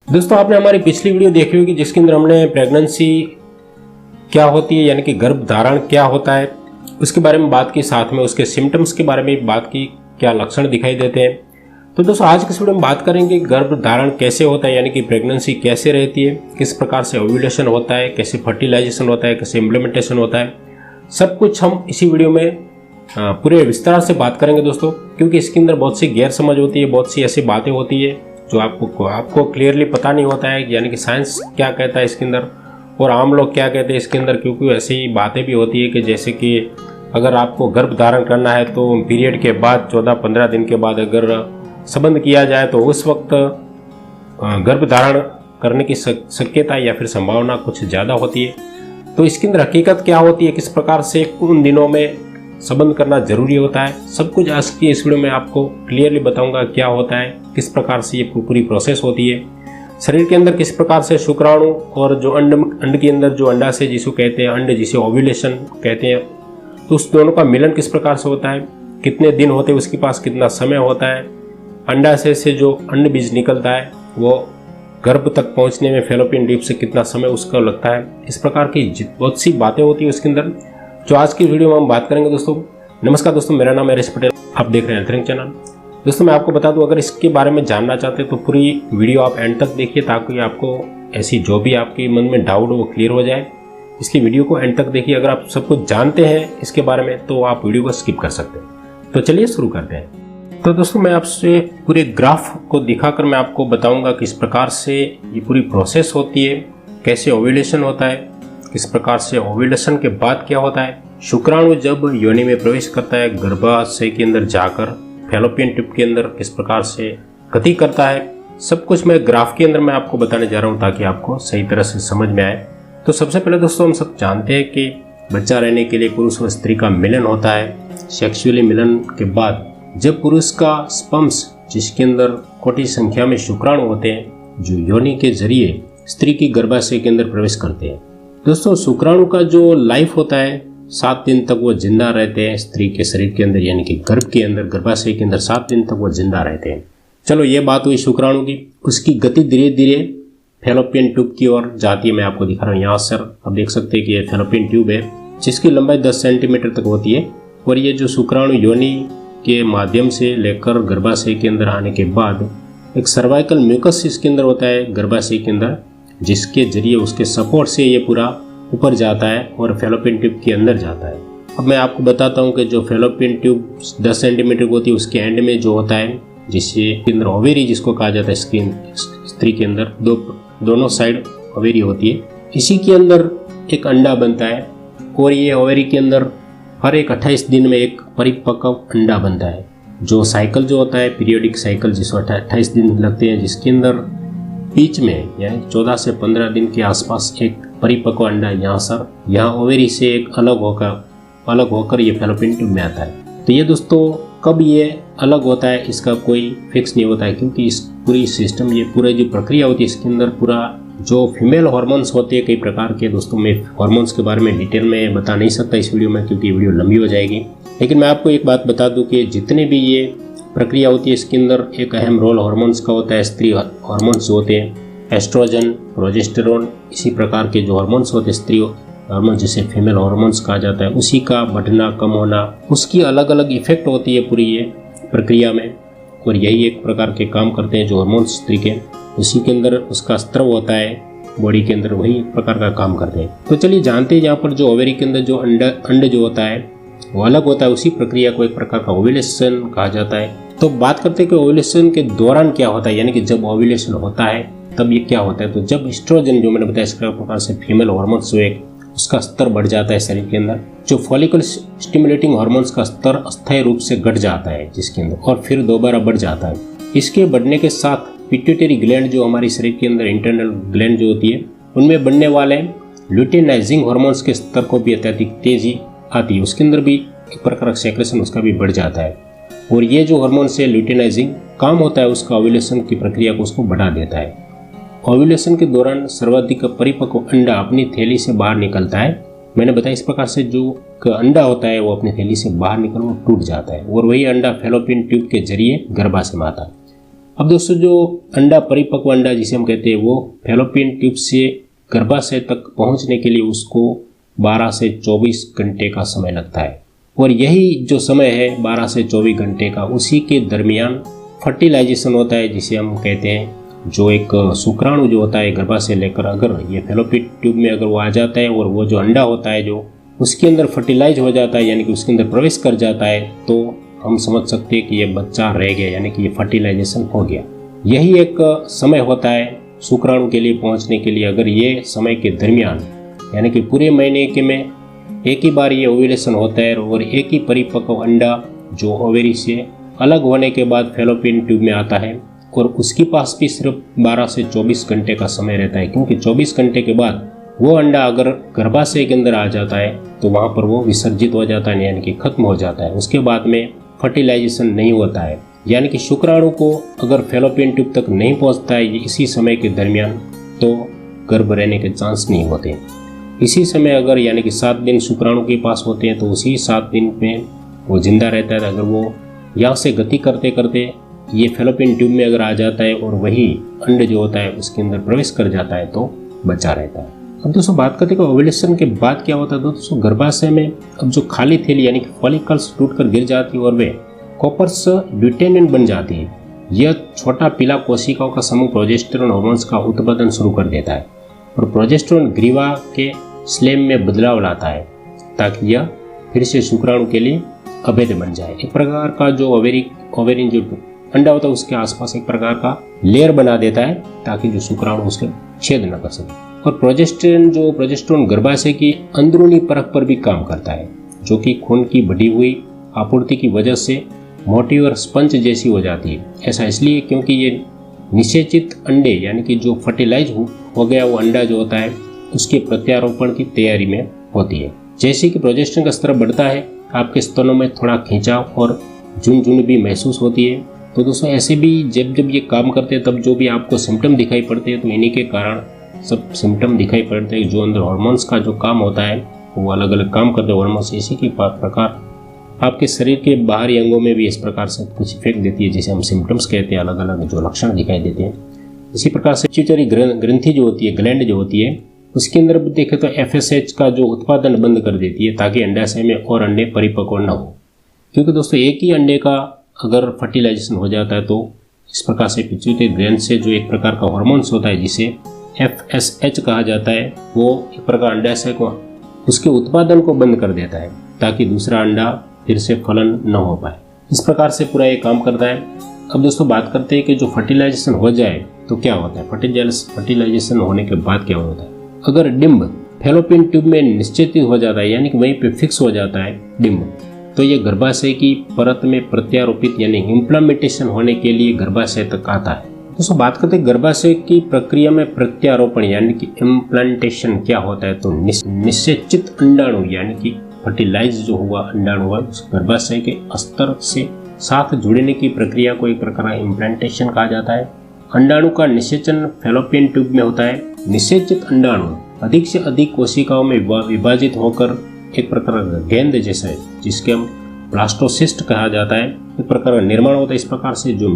दोस्तों आपने हमारी पिछली वीडियो देखी होगी जिसके अंदर हमने प्रेगनेंसी क्या होती है यानी कि गर्भ धारण क्या होता है उसके बारे में बात की, साथ में उसके सिम्टम्स के बारे में बात की, क्या लक्षण दिखाई देते हैं। तो दोस्तों आज के इस वीडियो में बात करेंगे गर्भ धारण कैसे होता है यानी कि प्रेगनेंसी कैसे रहती है, किस प्रकार से ओव्यूलेशन होता है, कैसे फर्टिलाइजेशन होता है, कैसे इम्प्लीमेंटेशन होता है। सब कुछ हम इसी वीडियो में पूरे विस्तार से बात करेंगे दोस्तों, क्योंकि इसके अंदर बहुत सी गैर समझ होती है, बहुत सी ऐसी बातें होती है जो आपको क्लियरली पता नहीं होता है, यानी कि साइंस क्या कहता है इसके अंदर और आम लोग क्या कहते हैं इसके अंदर। क्योंकि ऐसी बातें भी होती है कि जैसे कि अगर आपको गर्भ धारण करना है तो पीरियड के बाद 14-15 दिन के बाद अगर संबंध किया जाए तो उस वक्त गर्भ धारण करने की शक्यता या फिर संभावना कुछ ज़्यादा होती है। तो इसके अंदर हकीकत क्या होती है, किस प्रकार से उन दिनों में संबंध करना जरूरी होता है, सब कुछ आज की इस वीडियो में आपको क्लियरली बताऊंगा क्या होता है, किस प्रकार से ये पूरी प्रोसेस होती है। शरीर के अंदर किस प्रकार से शुक्राणु और जो अंड के अंदर जो अंडाशय जिसको कहते हैं, अंड जिसे ओव्यूलेशन कहते हैं, तो उस दोनों का मिलन किस प्रकार से होता है, कितने दिन होते हैं उसके पास, कितना समय होता है, अंडाशय से जो अंड बीज निकलता है वो गर्भ तक पहुंचने में फैलोपियन ट्यूब से कितना समय उसका लगता है। इस प्रकार की बहुत सी बातें होती है उसके अंदर जो आज की वीडियो में हम बात करेंगे दोस्तों। नमस्कार दोस्तों, मेरा नाम है हरीश पटेल, आप देख रहे हैं अंतरिंग चैनल। दोस्तों मैं आपको बता दूं, अगर इसके बारे में जानना चाहते हैं तो पूरी वीडियो आप एंड तक देखिए ताकि आपको ऐसी जो भी आपके मन में डाउट हो वो क्लियर हो जाए। इसलिए वीडियो को एंड तक देखिए। अगर आप सब कुछ जानते हैं इसके बारे में तो आप वीडियो को स्किप कर सकते हैं। तो चलिए शुरू करते हैं। तो दोस्तों मैं आपसे पूरे ग्राफ को दिखाकर मैं आपको बताऊंगा किस प्रकार से ये पूरी प्रोसेस होती है, कैसे ओव्यूलेशन होता है, किस प्रकार से ओव्यूलेशन के बाद क्या होता है, शुक्राणु जब योनि में प्रवेश करता है गर्भाशय के अंदर जाकर फैलोपियन ट्यूब के अंदर किस प्रकार से गति करता है, सब कुछ मैं ग्राफ के अंदर मैं आपको बताने जा रहा हूं ताकि आपको सही तरह से समझ में आए। तो सबसे पहले दोस्तों हम सब जानते हैं कि बच्चा रहने के लिए पुरुष व स्त्री का मिलन होता है। सेक्सुअली मिलन के बाद जब पुरुष का स्पर्म्स जिसके अंदर कोटि संख्या में शुक्राणु होते हैं जो योनि के जरिए स्त्री की गर्भाशय के अंदर प्रवेश करते हैं। दोस्तों शुक्राणु का जो लाइफ होता है 7 दिन तक वो जिंदा रहते हैं स्त्री के शरीर के अंदर, यानी कि गर्भ के अंदर गर्भाशय के अंदर 7 दिन तक वो जिंदा रहते हैं। चलो ये बात हुई शुक्राणु की। उसकी गति धीरे धीरे फैलोपियन ट्यूब की ओर जाती है। मैं आपको दिखा रहा हूँ, यहाँ सर आप देख सकते हैं कि ये फैलोपियन ट्यूब है जिसकी लंबाई 10 सेंटीमीटर तक होती है। और ये जो शुक्राणु योनि के माध्यम से लेकर गर्भाशय के अंदर आने के बाद एक सर्वाइकल म्यूकस इसके अंदर होता है गर्भाशय के अंदर, जिसके जरिए उसके सपोर्ट से ये पूरा ऊपर जाता है और फैलोपियन ट्यूब के अंदर जाता है। अब मैं आपको बताता हूँ कि जो फैलोपियन ट्यूब 10 सेंटीमीटर की होती है उसके एंड में जो होता है जिसके अंदर ओवेरी जिसको कहा जाता है, स्त्री के अंदर दोनों साइड ओवेरी होती है। इसी के अंदर एक अंडा बनता है और ये ओवेरी के अंदर हर एक 28 दिन में एक परिपक्व अंडा बनता है। जो साइकिल जो होता है पीरियोडिक साइकिल जिसको 28 दिन लगते हैं, जिसके अंदर बीच में यानी 14 से 15 दिन के आसपास एक परिपक्व अंडा यहाँ ओवेरी से एक अलग होकर ये फैलोपियन ट्यूब में आता है। तो ये दोस्तों कब ये अलग होता है इसका कोई फिक्स नहीं होता है, क्योंकि इस पूरी सिस्टम ये पूरी जो प्रक्रिया होती है इसके अंदर पूरा जो फीमेल हार्मोन्स होते हैं कई प्रकार के। दोस्तों मैं हार्मोन्स के बारे में डिटेल में बता नहीं सकता इस वीडियो में क्योंकि वीडियो लंबी हो जाएगी, लेकिन मैं आपको एक बात बता दूं कि जितने भी ये प्रक्रिया होती है इसके अंदर एक अहम रोल हार्मोन्स का होता है। स्त्री हार्मोन्स होते हैं एस्ट्रोजन, प्रोजेस्टेरोन, इसी प्रकार के जो हार्मोन्स होते हैं स्त्री हार्मोन जिसे फीमेल हार्मोन्स कहा जाता है, उसी का बढ़ना कम होना उसकी अलग अलग इफेक्ट होती है पूरी ये प्रक्रिया में। और यही एक प्रकार के काम करते हैं जो हार्मोन्स स्त्री के, उसी के अंदर उसका स्त्रव होता है बॉडी के अंदर, वही एक प्रकार का काम करते हैं। तो चलिए जानते हैं यहाँ पर जो ओवेरी के अंदर जो अंड जो होता है वो अलग होता है, उसी प्रक्रिया को एक प्रकार का ओव्यूलेशन कहा जाता है। तो बात करते हैं कि ओव्यूलेशन के दौरान क्या होता है, यानी कि जब ओव्यूलेशन होता है तब ये क्या होता है। तो जब एस्ट्रोजन जो मैंने बताया इस प्रकार से फीमेल हार्मोन्स जो एक उसका स्तर बढ़ जाता है शरीर के अंदर, जो फॉलिकल स्टिमुलेटिंग हार्मोन्स का स्तर अस्थायी रूप से घट जाता है जिसके अंदर और फिर दोबारा बढ़ जाता है। इसके बढ़ने के साथ पिट्यूटरी ग्लैंड जो हमारी शरीर के अंदर इंटरनल ग्लैंड जो होती है उनमें बनने वाले ल्यूटेनाइजिंग हार्मोन्स के स्तर को भी अत्यधिक तेजी आती है, उसके अंदर भी एक प्रकार का सेक्रेशन उसका भी बढ़ जाता है। और ये जो हार्मोन से ल्यूटेनाइजिंग काम होता है उसका ओव्यूलेशन की प्रक्रिया को उसको बढ़ा देता है। ओव्यूलेशन के दौरान सर्वाधिक परिपक्व अंडा अपनी थैली से बाहर निकलता है। मैंने बताया इस प्रकार से जो अंडा होता है वो अपनी थैली से बाहर निकल वो टूट जाता है और वही अंडा फैलोपियन ट्यूब के जरिए गर्भाशय में आता है। अब दोस्तों जो अंडा, परिपक्व अंडा जिसे हम कहते हैं, वो फैलोपियन ट्यूब से गर्भाशय तक पहुंचने के लिए उसको 12 से 24 घंटे का समय लगता है। और यही जो समय है 12 से 24 घंटे का, उसी के दरमियान फर्टिलाइजेशन होता है, जिसे हम कहते हैं जो एक शुक्राणु जो होता है गर्भाशय लेकर अगर ये फैलोपियन ट्यूब में अगर वो आ जाता है और वो जो अंडा होता है जो उसके अंदर फर्टिलाइज हो जाता है, यानी कि उसके अंदर प्रवेश कर जाता है, तो हम समझ सकते हैं कि ये बच्चा रह गया, यानी कि ये फर्टिलाइजेशन हो गया। यही एक समय होता है शुक्राणु के लिए पहुंचने के लिए। अगर ये समय के दरमियान, यानी कि पूरे महीने के में एक ही बार ये ओव्यूलेशन होता है और एक ही परिपक्व अंडा जो ओवेरी से अलग होने के बाद फैलोपियन ट्यूब में आता है, और उसके पास भी सिर्फ 12 से 24 घंटे का समय रहता है, क्योंकि 24 घंटे के बाद वो अंडा अगर गर्भाशय के अंदर आ जाता है तो वहाँ पर वो विसर्जित हो जाता है, यानी कि खत्म हो जाता है। उसके बाद में फर्टिलाइजेशन नहीं होता है, यानी कि शुक्राणु को अगर फैलोपियन ट्यूब तक नहीं पहुँचता है इसी समय के दरमियान, तो गर्भ रहने के चांस नहीं होते। इसी समय अगर यानी कि 7 दिन शुक्राणु के पास होते हैं तो उसी 7 दिन में वो जिंदा रहता है। अगर वो यहाँ से गति करते करते ये फैलोपियन ट्यूब में अगर आ जाता है और वही अंड जो होता है उसके अंदर प्रवेश कर जाता है तो बचा रहता है। अब दोस्तों बात करते हैं कि ओव्यूलेशन के बाद क्या होता है। दोस्तों गर्भाशय में अब जो खाली थैली यानी कि फॉलिकल्स टूटकर गिर जाती है और वे कॉपर्स ल्यूटेनिन बन जाती है। यह छोटा पीला कोशिकाओं का समूह प्रोजेस्टेरोन हार्मोन्स का उत्पादन शुरू कर देता है और प्रोजेस्टेरोन ग्रीवा के स्लेम में बदलाव लाता है ताकि यह फिर से शुक्राणु के लिए अवैध बन जाए। एक प्रकार का जो ओवेरिन जो अंडा होता है उसके आसपास एक प्रकार का लेयर बना देता है ताकि जो शुक्राणु उसके छेद न कर सके। और प्रोजेस्टेरोन गर्भाशय की अंदरूनी परत पर भी काम करता है, जो कि खून की बढ़ी हुई आपूर्ति की वजह से मोटी और स्पंज जैसी हो जाती है। ऐसा इसलिए क्योंकि ये निषेचित अंडे यानी कि जो फर्टिलाइज हो गया वो अंडा जो होता है उसके प्रत्यारोपण की तैयारी में होती है। जैसे कि प्रोजेस्टेरोन का स्तर बढ़ता है आपके स्तनों में थोड़ा खिंचाव और झुनझुन भी महसूस होती है। तो दोस्तों ऐसे भी जब ये काम करते हैं तब जो भी आपको सिम्टम दिखाई पड़ते हैं तो इन्हीं के कारण सब सिम्टम दिखाई पड़ते हैं। जो अंदर हार्मोन्स का जो काम होता है वो अलग अलग काम करते हैं। हार्मोन्स इसी के प्रकार आपके शरीर के बाहरी अंगों में भी इस प्रकार से कुछ इफेक्ट देती है, जिसे हम सिम्टम्स कहते हैं। अलग अलग जो लक्षण दिखाई देते हैं। इसी प्रकार से पिट्यूटरी ग्रंथि जो होती है, ग्लैंड जो होती है, उसके अंदर देखें तो FSH का जो उत्पादन बंद कर देती है ताकि अंडाशय में और अंडे परिपक्व न हो। क्योंकि दोस्तों एक ही अंडे का अगर फर्टिलाइजेशन हो जाता है तो इस प्रकार से पिट्यूटरी ग्लैंड से जो एक प्रकार का हार्मोन्स होता है जिसे FSH कहा जाता है, वो एक प्रकार अंडाशय को उसके उत्पादन को बंद कर देता है ताकि दूसरा अंडा फिर से फलन न हो पाए। इस प्रकार से पूरा ये काम करता है। अब दोस्तों बात करते हैं कि जो फर्टिलाइजेशन हो जाए तो क्या होता है। फर्टिलाइजेशन होने के बाद क्या होता है। अगर डिम्ब फैलोपियन ट्यूब में निश्चित हो जाता है यानी कि वहीं पे फिक्स हो जाता है डिम्ब, तो ये गर्भाशय की परत में प्रत्यारोपित यानी इम्प्लांटेशन होने के लिए गर्भाशय तक आता है। दोस्तों बात करते हैं गर्भाशय की प्रक्रिया में प्रत्यारोपण यानी कि इम्प्लांटेशन क्या होता है। तो निषेचित अंडाणु यानी कि फर्टिलाइज जो हुआ अंडाणु है उस गर्भाशय के अस्तर से साथ जुड़ने की प्रक्रिया को एक प्रकार का इम्प्लांटेशन कहा जाता है। अंडाणु का निषेचन फैलोपियन ट्यूब में होता है। निषेचित अंडाणु अधिक से अधिक कोशिकाओं में विभाजित होकर एक प्रकार का गेंद जैसा है जिसके हम ब्लास्टोसिस्ट कहा जाता है, एक प्रकार का निर्माण होता है। इस प्रकार से जो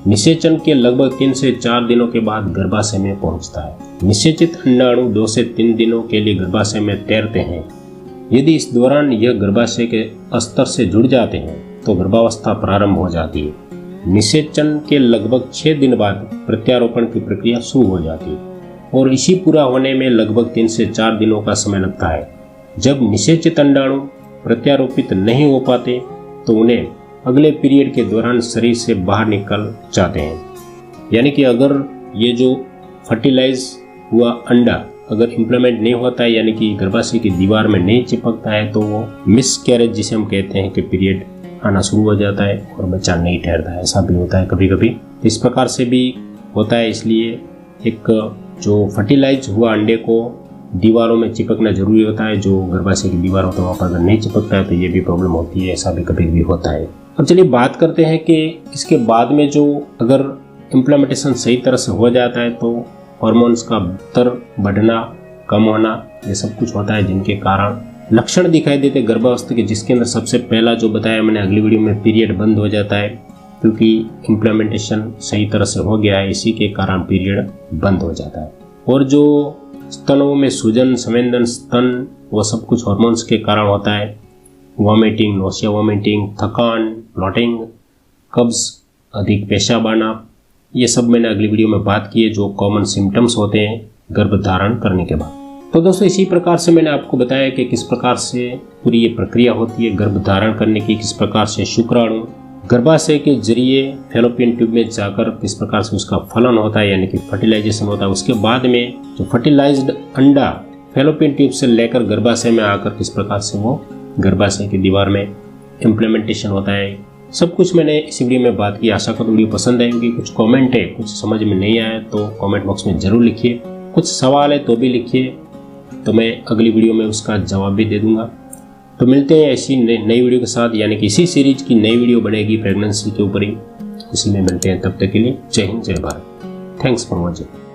निषेचन के लगभग 3 से 4 दिनों के बाद गर्भाशय में पहुंचता है। निषेचित अंडाणु 2 से 3 दिनों के लिए गर्भाशय में तैरते हैं। यदि इस दौरान यह गर्भाशय के अस्तर से जुड़ जाते हैं तो गर्भावस्था प्रारंभ हो जाती है। निषेचन के लगभग 6 दिन बाद प्रत्यारोपण की प्रक्रिया शुरू हो जाती है और इसी पूरा होने में लगभग 3 से 4 दिनों का समय लगता है। जब निषेचित अंडाणु प्रत्यारोपित नहीं हो पाते तो उन्हें अगले पीरियड के दौरान शरीर से बाहर निकल जाते हैं। यानी कि अगर ये जो फर्टिलाइज हुआ अंडा अगर इम्प्लीमेंट नहीं होता है यानी कि गर्भाशय की दीवार में नहीं चिपकता है तो वो मिसकैरेज जिसे हम कहते हैं कि पीरियड आना शुरू हो जाता है और बच्चा नहीं ठहरता है। ऐसा भी होता है कभी कभी। इस प्रकार से भी होता है। इसलिए एक जो फर्टिलाइज हुआ अंडे को दीवारों में चिपकना जरूरी होता है। जो गर्भाशय की दीवार होता है वहाँ पर अगर नहीं चिपकता है तो ये भी प्रॉब्लम होती है। ऐसा भी कभी भी होता है। अब चलिए बात करते हैं कि इसके बाद में जो अगर इम्प्लीमेंटेशन सही तरह से हो जाता है तो हार्मोन्स का स्तर बढ़ना कम होना ये सब कुछ होता है, जिनके कारण लक्षण दिखाई देते गर्भावस्था के, जिसके अंदर सबसे पहला जो बताया मैंने अगली वीडियो में पीरियड बंद हो जाता है। क्योंकि इम्प्लीमेंटेशन सही तरह से हो गया है, इसी के कारण पीरियड बंद हो जाता है। और जो स्तनों में सूजन, संवेदन, स्तन, वो सब कुछ हार्मोन्स के कारण होता है। वॉमिटिंग, नोशिया वॉमिटिंग, थकान, ब्लॉटिंग, कब्ज, अधिक पेशाब आना, ये सब मैंने अगली वीडियो में बात की है जो कॉमन सिम्टम्स होते हैं गर्भ धारण करने के बाद। तो दोस्तों इसी प्रकार से मैंने आपको बताया कि किस प्रकार से पूरी ये प्रक्रिया होती है गर्भ धारण करने की, किस प्रकार से शुक्राणु गर्भाशय के जरिए फैलोपियन ट्यूब में जाकर किस प्रकार से उसका फलन होता है यानी कि फर्टिलाइजेशन होता है। उसके बाद में जो फर्टिलाइज्ड अंडा फैलोपियन ट्यूब से लेकर गर्भाशय में आकर किस प्रकार से वो गर्भाशय की दीवार में इम्प्लीमेंटेशन होता है, सब कुछ मैंने इस वीडियो में बात की। आशा करूँ वीडियो पसंद आई होगी। कुछ कमेंट है, कुछ समझ में नहीं आया तो कमेंट बॉक्स में ज़रूर लिखिए। कुछ सवाल है तो भी लिखिए, तो मैं अगली वीडियो में उसका जवाब भी दे दूंगा। तो मिलते हैं ऐसी नई वीडियो के साथ, यानी कि इसी सीरीज की नई वीडियो बनेगी प्रेगनेंसी के ऊपर ही, उसी में मिलते हैं। तब तक के लिए जय हिंद, जय भारत। Thanks for watching.